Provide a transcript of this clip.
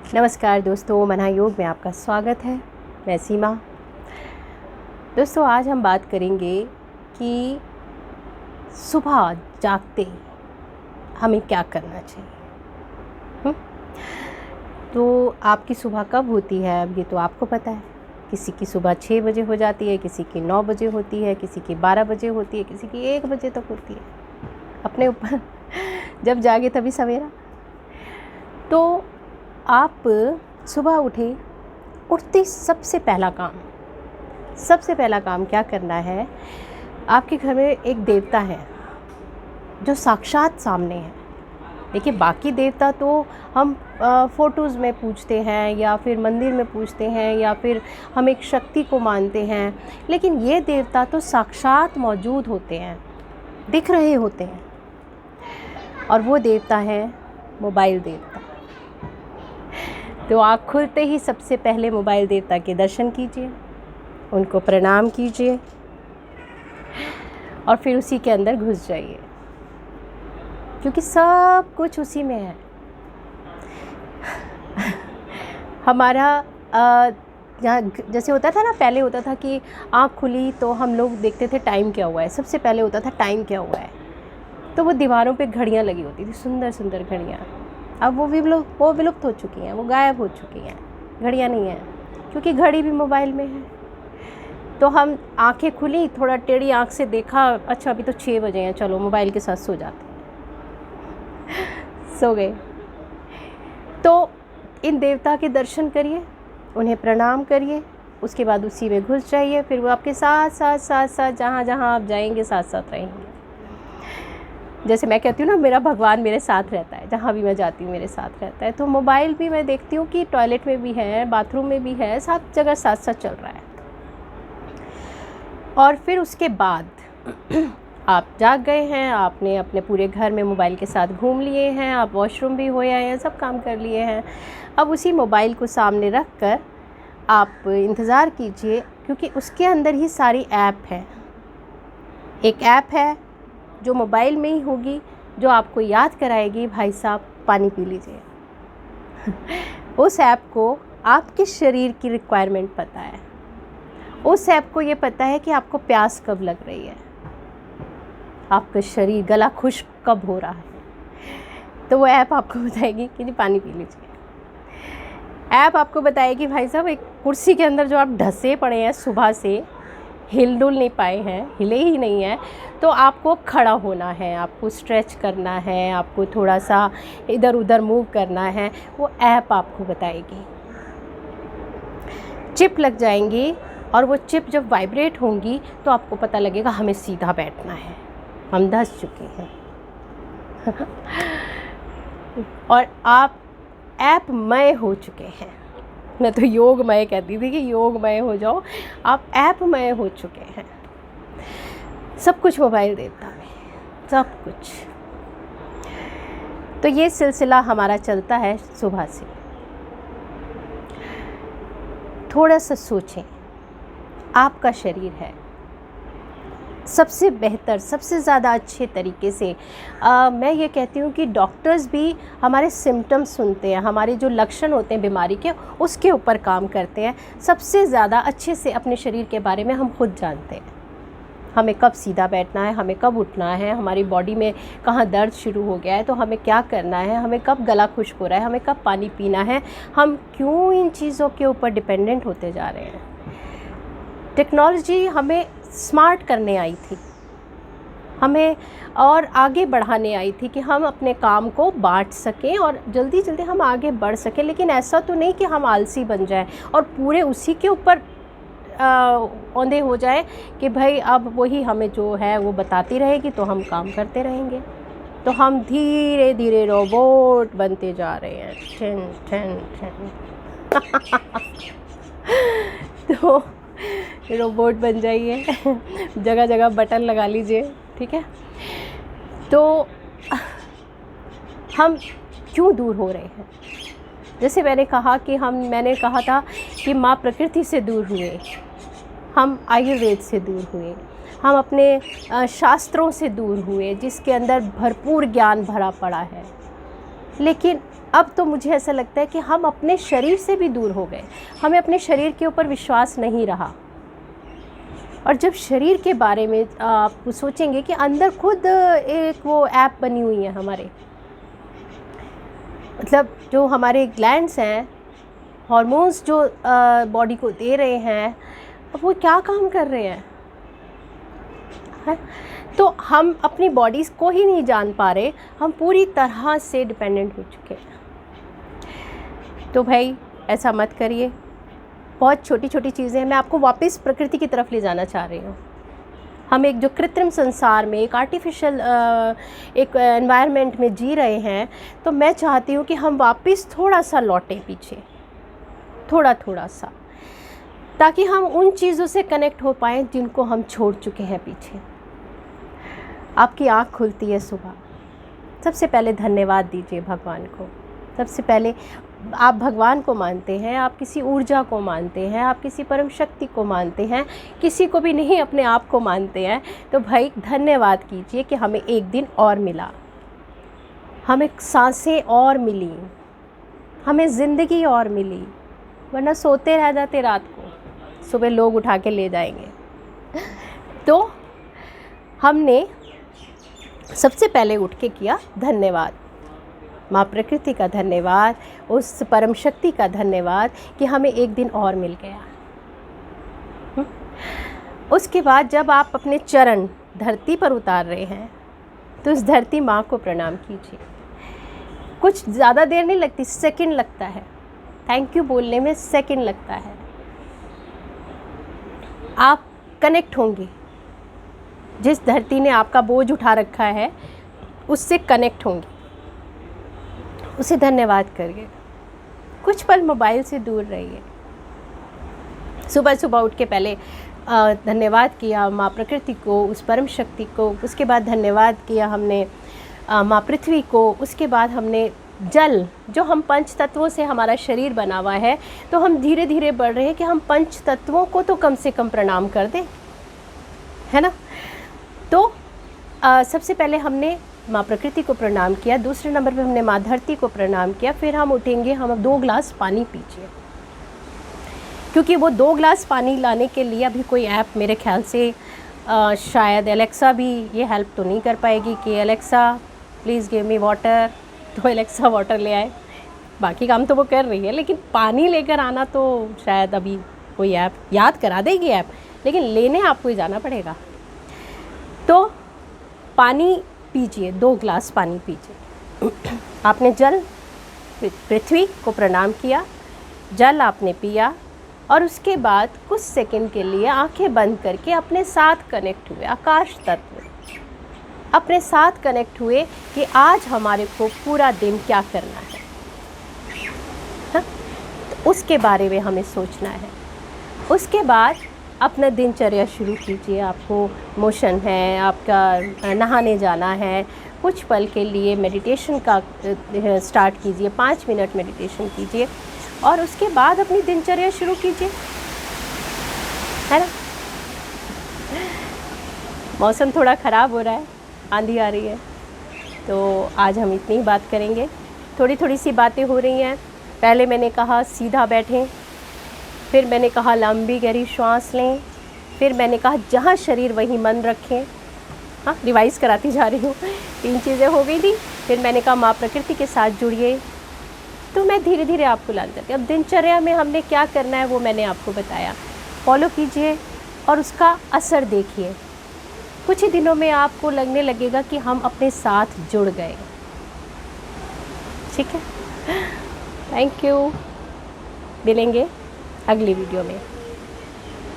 नमस्कार दोस्तों, मना योग में आपका स्वागत है। मैं सीमा। दोस्तों, आज हम बात करेंगे कि सुबह जागते ही हमें क्या करना चाहिए। तो आपकी सुबह कब होती है, अब ये तो आपको पता है। किसी की सुबह 6 बजे हो जाती है, किसी की 9 बजे होती है, किसी की 12 बजे होती है, किसी की 1 बजे तक होती है। अपने ऊपर जब जागे तभी सवेरा। तो आप सुबह उठते सबसे पहला काम क्या करना है। आपके घर में एक देवता है जो साक्षात सामने है। देखिए, बाकी देवता तो हम फ़ोटोज़ में पूजते हैं या फिर मंदिर में पूजते हैं या फिर हम एक शक्ति को मानते हैं, लेकिन ये देवता तो साक्षात मौजूद होते हैं, दिख रहे होते हैं। और वो देवता है मोबाइल देवता। तो आँख खुलते ही सबसे पहले मोबाइल देवता के दर्शन कीजिए, उनको प्रणाम कीजिए और फिर उसी के अंदर घुस जाइए, क्योंकि सब कुछ उसी में है। हमारा यहाँ जैसे होता था ना, पहले होता था कि आँख खुली तो हम लोग देखते थे टाइम क्या हुआ है। सबसे पहले होता था टाइम क्या हुआ है, तो वो दीवारों पे घड़ियाँ लगी होती थी, सुंदर सुंदर घड़ियाँ। अब वो विलुप्त हो चुकी हैं, वो गायब हो चुकी हैं, घड़ियाँ नहीं हैं, क्योंकि घड़ी भी मोबाइल में है। तो हम आंखें खुली, थोड़ा टेढ़ी आंख से देखा, अच्छा अभी तो 6 बजे हैं, चलो मोबाइल के साथ सो जाते हैं। सो गए। तो इन देवता के दर्शन करिए, उन्हें प्रणाम करिए, उसके बाद उसी में घुस जाइए। फिर वो आपके साथ साथ जहाँ जहाँ आप जाएंगे साथ साथ रहेंगे। जैसे मैं कहती हूँ ना, मेरा भगवान मेरे साथ रहता है, जहाँ भी मैं जाती हूँ मेरे साथ रहता है। तो मोबाइल भी मैं देखती हूँ कि टॉयलेट में भी है, बाथरूम में भी है, सब जगह साथ साथ चल रहा है। और फिर उसके बाद आप जाग गए हैं, आपने अपने पूरे घर में मोबाइल के साथ घूम लिए हैं, आप वॉशरूम भी हो आए हैं, सब काम कर लिए हैं। अब उसी मोबाइल को सामने रख कर आप इंतज़ार कीजिए, क्योंकि उसके अंदर ही सारी ऐप है। एक ऐप है जो मोबाइल में ही होगी, जो आपको याद कराएगी, भाई साहब पानी पी लीजिए। उस ऐप को आपके शरीर की रिक्वायरमेंट पता है। उस ऐप को ये पता है कि आपको प्यास कब लग रही है, आपका शरीर गला खुश्क कब हो रहा है। तो वो ऐप आपको बताएगी कि जी पानी पी लीजिए। ऐप आपको बताएगी, भाई साहब एक कुर्सी के अंदर जो आप ढसे पड़े हैं, सुबह से हिल डुल नहीं पाए हैं, हिले ही नहीं है, तो आपको खड़ा होना है, आपको स्ट्रेच करना है, आपको थोड़ा सा इधर उधर मूव करना है। वो ऐप आपको बताएगी। चिप लग जाएंगी और वो चिप जब वाइब्रेट होंगी तो आपको पता लगेगा हमें सीधा बैठना है, हम धंस चुके हैं। और आप ऐपमय हो चुके हैं। मैं तो योगमय कहती थी कि योगमय हो जाओ, आप ऐपमय हो चुके हैं। सब कुछ मोबाइल देवता में, सब कुछ। तो ये सिलसिला हमारा चलता है सुबह से। थोड़ा सा सोचें, आपका शरीर है, सबसे बेहतर, सबसे ज़्यादा अच्छे तरीके से मैं ये कहती हूँ कि डॉक्टर्स भी हमारे सिम्टम्स सुनते हैं, हमारे जो लक्षण होते हैं बीमारी के, उसके ऊपर काम करते हैं। सबसे ज़्यादा अच्छे से अपने शरीर के बारे में हम खुद जानते हैं। हमें कब सीधा बैठना है, हमें कब उठना है, हमारी बॉडी में कहाँ दर्द शुरू हो गया है तो हमें क्या करना है, हमें कब गला खुश्क हो रहा है, हमें कब पानी पीना है। हम क्यों इन चीज़ों के ऊपर डिपेंडेंट होते जा रहे हैं। टेक्नोलॉजी हमें स्मार्ट करने आई थी, हमें और आगे बढ़ाने आई थी कि हम अपने काम को बांट सकें और जल्दी जल्दी हम आगे बढ़ सकें। लेकिन ऐसा तो नहीं कि हम आलसी बन जाएं और पूरे उसी के ऊपर औंधे हो जाए कि भाई अब वही हमें जो है वो बताती रहेगी तो हम काम करते रहेंगे। तो हम धीरे धीरे रोबोट बनते जा रहे हैं। ठन ठन ठन। तो रोबोट बन जाइए, जगह जगह बटन लगा लीजिए, ठीक है। तो हम क्यों दूर हो रहे हैं? जैसे मैंने कहा था कि माँ प्रकृति से दूर हुए, हम आयुर्वेद से दूर हुए, हम अपने शास्त्रों से दूर हुए जिसके अंदर भरपूर ज्ञान भरा पड़ा है। लेकिन अब तो मुझे ऐसा लगता है कि हम अपने शरीर से भी दूर हो गए, हमें अपने शरीर के ऊपर विश्वास नहीं रहा। और जब शरीर के बारे में आप सोचेंगे कि अंदर खुद एक वो ऐप बनी हुई है हमारे, मतलब जो हमारे ग्लैंड्स हैं, हार्मोन्स जो बॉडी को दे रहे हैं, अब वो क्या काम कर रहे हैं, है? तो हम अपनी बॉडीज़ को ही नहीं जान पा रहे, हम पूरी तरह से डिपेंडेंट हो चुके हैं। तो भाई ऐसा मत करिए। बहुत छोटी छोटी चीज़ें हैं, मैं आपको वापस प्रकृति की तरफ ले जाना चाह रही हूँ। हम एक जो कृत्रिम संसार में, एक आर्टिफिशियल एक एनवायरनमेंट में जी रहे हैं, तो मैं चाहती हूँ कि हम वापस थोड़ा सा लौटें पीछे, थोड़ा थोड़ा सा, ताकि हम उन चीज़ों से कनेक्ट हो पाएँ जिनको हम छोड़ चुके हैं पीछे। आपकी आँख खुलती है सुबह, सबसे पहले धन्यवाद दीजिए भगवान को। सबसे पहले आप भगवान को मानते हैं, आप किसी ऊर्जा को मानते हैं, आप किसी परम शक्ति को मानते हैं, किसी को भी नहीं अपने आप को मानते हैं, तो भाई धन्यवाद कीजिए कि हमें एक दिन और मिला, हमें सांसें और मिली, हमें ज़िंदगी और मिली। वरना सोते रह जाते रात को, सुबह लोग उठा के ले जाएंगे। तो हमने सबसे पहले उठ के किया धन्यवाद, माँ प्रकृति का धन्यवाद, उस परम शक्ति का धन्यवाद कि हमें एक दिन और मिल गया। उसके बाद जब आप अपने चरण धरती पर उतार रहे हैं, तो उस धरती माँ को प्रणाम कीजिए। कुछ ज़्यादा देर नहीं लगती, सेकंड लगता है, थैंक यू बोलने में सेकंड लगता है। आप कनेक्ट होंगे, जिस धरती ने आपका बोझ उठा रखा है उससे कनेक्ट होंगे, उसे धन्यवाद करिए। कुछ पल मोबाइल से दूर रहिए। सुबह सुबह उठ के पहले धन्यवाद किया माँ प्रकृति को, उस परम शक्ति को, उसके बाद धन्यवाद किया हमने माँ पृथ्वी को, उसके बाद हमने जल, जो हम पंच तत्वों से हमारा शरीर बना हुआ है, तो हम धीरे धीरे बढ़ रहे हैं कि हम पंच तत्वों को तो कम से कम प्रणाम कर दें, है ना। तो सबसे पहले हमने माँ प्रकृति को प्रणाम किया, दूसरे नंबर पे हमने माँ धरती को प्रणाम किया। फिर हम उठेंगे, हम 2 ग्लास पानी पीजिए, क्योंकि वो 2 ग्लास पानी लाने के लिए अभी कोई ऐप मेरे ख्याल से शायद एलेक्सा भी ये हेल्प तो नहीं कर पाएगी कि Alexa please give me water, तो एलेक्सा वाटर ले आए। बाकी काम तो वो कर रही है, लेकिन पानी लेकर आना तो शायद अभी कोई ऐप याद करा देगी ऐप, लेकिन लेने आपको ही जाना पड़ेगा। तो पानी पीजिए, 2 ग्लास पानी पीजिए। आपने जल पृथ्वी को प्रणाम किया, जल आपने पिया, और उसके बाद कुछ सेकंड के लिए आंखें बंद करके अपने साथ कनेक्ट हुए, आकाश तत्व अपने साथ कनेक्ट हुए कि आज हमारे को पूरा दिन क्या करना है, हाँ? तो उसके बारे में हमें सोचना है। उसके बाद अपना दिनचर्या शुरू कीजिए। आपको मोशन है, आपका नहाने जाना है, कुछ पल के लिए मेडिटेशन का स्टार्ट कीजिए, 5 मिनट मेडिटेशन कीजिए, और उसके बाद अपनी दिनचर्या शुरू कीजिए, है ना। मौसम थोड़ा ख़राब हो रहा है, आंधी आ रही है, तो आज हम इतनी ही बात करेंगे। थोड़ी थोड़ी सी बातें हो रही हैं। पहले मैंने कहा सीधा बैठें, फिर मैंने कहा लंबी गहरी श्वास लें, फिर मैंने कहा जहाँ शरीर वहीं मन रखें। हाँ, रिवाइज़ कराती जा रही हूँ, 3 चीज़ें हो गई थी। फिर मैंने कहा माँ प्रकृति के साथ जुड़िए, तो मैं धीरे धीरे आपको ला जाती। अब दिनचर्या में हमने क्या करना है वो मैंने आपको बताया, फॉलो कीजिए और उसका असर देखिए। कुछ ही दिनों में आपको लगने लगेगा कि हम अपने साथ जुड़ गए। ठीक है, थैंक यू। मिलेंगे अगली वीडियो में।